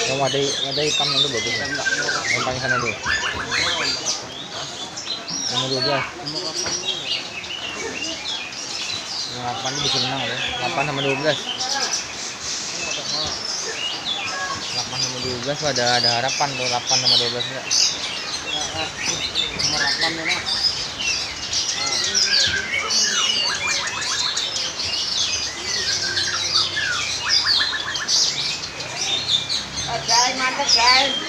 Yang ada ikannya itu bagus ya. Yang paling sana dulu. Nomor 12. Yang 8 itu bisa menang ya. 8 sama 12. 8 sama 12 tuh ada harapan tuh 8 sama 12 enggak. Nomor 8 ya. Guys, mantap guys.